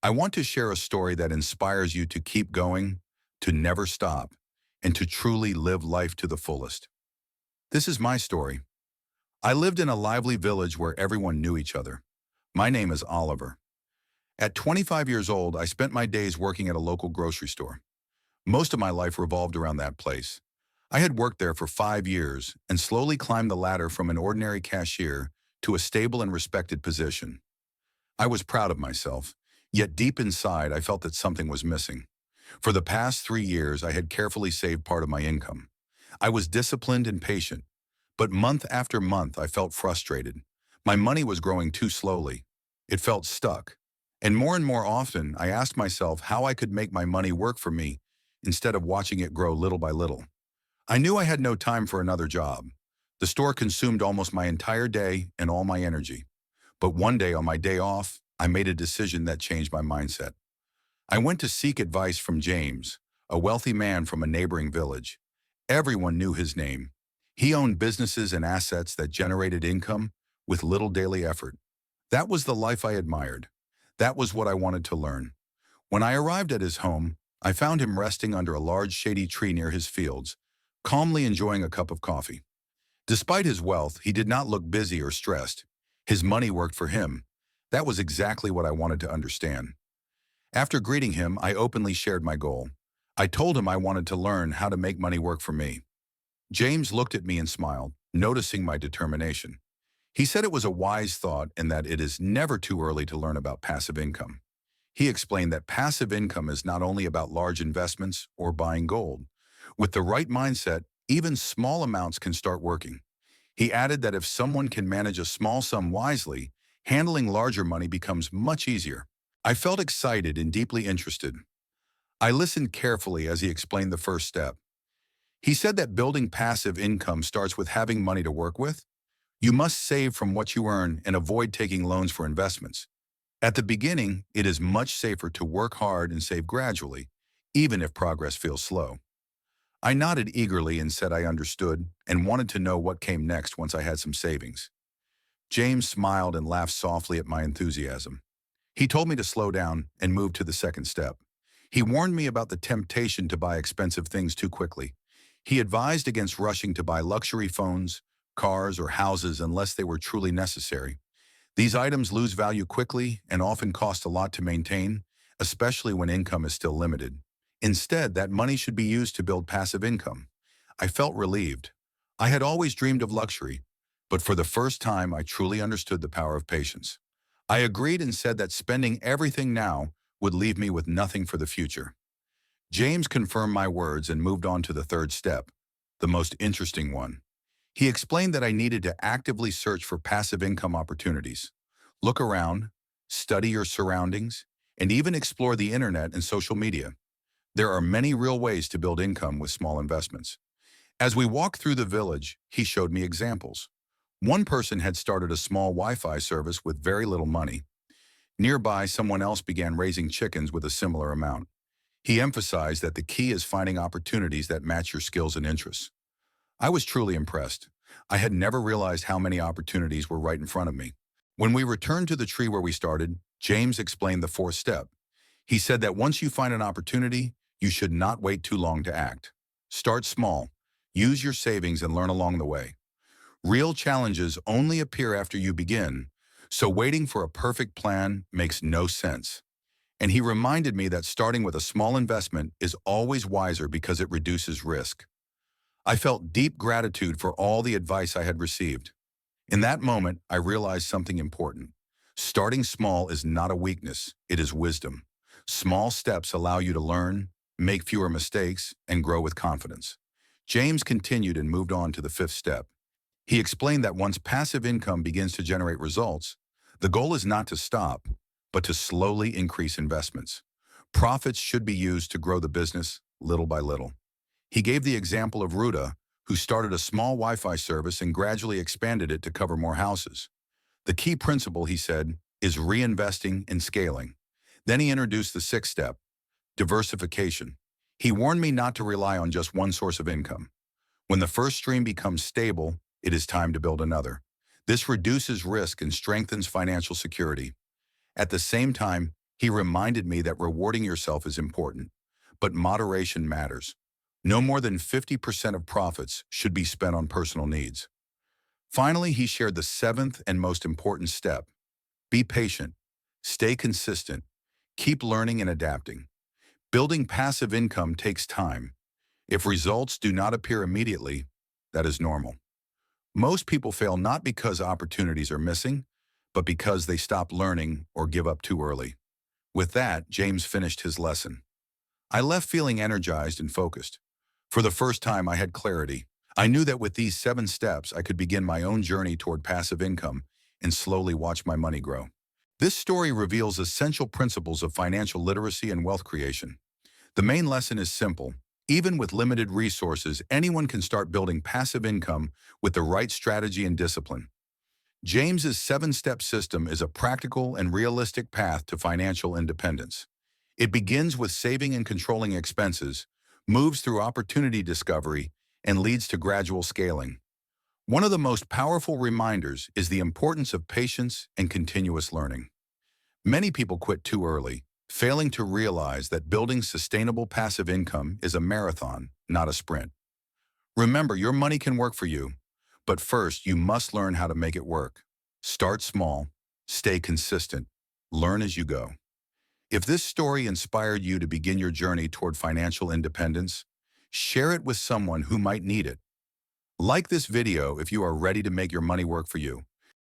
I want to share a story that inspires you to keep going, to never stop, and to truly live life to the fullest. This is my story. I lived in a lively village where everyone knew each other. My name is Oliver. At 25 years old, I spent my days working at a local grocery store. Most of my life revolved around that place. I had worked there for 5 years and slowly climbed the ladder from an ordinary cashier to a stable and respected position. I was proud of myself, yet deep inside I felt that something was missing. For the past 3 years, I had carefully saved part of my income. I was disciplined and patient, but month after month I felt frustrated. My money was growing too slowly. It felt stuck. And more often, I asked myself how I could make my money work for me instead of watching it grow little by little. I knew I had no time for another job. The store consumed almost my entire day and all my energy. But one day on my day off, I made a decision that changed my mindset. I went to seek advice from James, a wealthy man from a neighboring village. Everyone knew his name. He owned businesses and assets that generated income with little daily effort. That was the life I admired. That was what I wanted to learn. When I arrived at his home, I found him resting under a large shady tree near his fields, calmly enjoying a cup of coffee. Despite his wealth, he did not look busy or stressed. His money worked for him. That was exactly what I wanted to understand. After greeting him, I openly shared my goal. I told him I wanted to learn how to make money work for me. James looked at me and smiled, noticing my determination. He said it was a wise thought and that it is never too early to learn about passive income. He explained that passive income is not only about large investments or buying gold. With the right mindset, even small amounts can start working. He added that if someone can manage a small sum wisely, handling larger money becomes much easier. I felt excited and deeply interested. I listened carefully as he explained the first step. He said that building passive income starts with having money to work with. You must save from what you earn and avoid taking loans for investments. At the beginning, it is much safer to work hard and save gradually, even if progress feels slow. I nodded eagerly and said I understood and wanted to know what came next once I had some savings. James smiled and laughed softly at my enthusiasm. He told me to slow down and move to the second step. He warned me about the temptation to buy expensive things too quickly. He advised against rushing to buy luxury phones, cars, or houses unless they were truly necessary. These items lose value quickly and often cost a lot to maintain, especially when income is still limited. Instead, that money should be used to build passive income. I felt relieved. I had always dreamed of luxury, but for the first time, I truly understood the power of patience. I agreed and said that spending everything now would leave me with nothing for the future. James confirmed my words and moved on to the third step, the most interesting one. He explained that I needed to actively search for passive income opportunities. Look around, study your surroundings, and even explore the internet and social media. There are many real ways to build income with small investments. As we walked through the village, he showed me examples. One person had started a small Wi-Fi service with very little money. Nearby, someone else began raising chickens with a similar amount. He emphasized that the key is finding opportunities that match your skills and interests. I was truly impressed. I had never realized how many opportunities were right in front of me. When we returned to the tree where we started, James explained the fourth step. He said that once you find an opportunity, you should not wait too long to act. Start small. Use your savings and learn along the way. Real challenges only appear after you begin, so waiting for a perfect plan makes no sense. And he reminded me that starting with a small investment is always wiser because it reduces risk. I felt deep gratitude for all the advice I had received. In that moment, I realized something important. Starting small is not a weakness, it is wisdom. Small steps allow you to learn, make fewer mistakes, and grow with confidence. James continued and moved on to the fifth step. He explained that once passive income begins to generate results, the goal is not to stop, but to slowly increase investments. Profits should be used to grow the business little by little. He gave the example of Ruda, who started a small Wi-Fi service and gradually expanded it to cover more houses. The key principle, he said, is reinvesting and scaling. Then he introduced the sixth step, diversification. He warned me not to rely on just one source of income. When the first stream becomes stable, it is time to build another. This reduces risk and strengthens financial security. At the same time, He reminded me that rewarding yourself is important, but moderation matters. No more than 50% of profits should be spent on personal needs. Finally, he shared the seventh and most important step. Be patient, stay consistent, keep learning and adapting. Building passive income takes time. If results do not appear immediately, that is normal. Most people fail not because opportunities are missing, but because they stop learning or give up too early. With that, James finished his lesson. I left feeling energized and focused. For the first time, I had clarity. I knew that with these 7 steps, I could begin my own journey toward passive income and slowly watch my money grow. This story reveals essential principles of financial literacy and wealth creation. The main lesson is simple. Even with limited resources, anyone can start building passive income with the right strategy and discipline. James's 7-step system is a practical and realistic path to financial independence. It begins with saving and controlling expenses, moves through opportunity discovery, and leads to gradual scaling. One of the most powerful reminders is the importance of patience and continuous learning. Many people quit too early, failing to realize that building sustainable passive income is a marathon, not a sprint. Remember, your money can work for you, but first you must learn how to make it work. Start small, stay consistent, learn as you go. If this story inspired you to begin your journey toward financial independence, share it with someone who might need it. Like this video if you are ready to make your money work for you.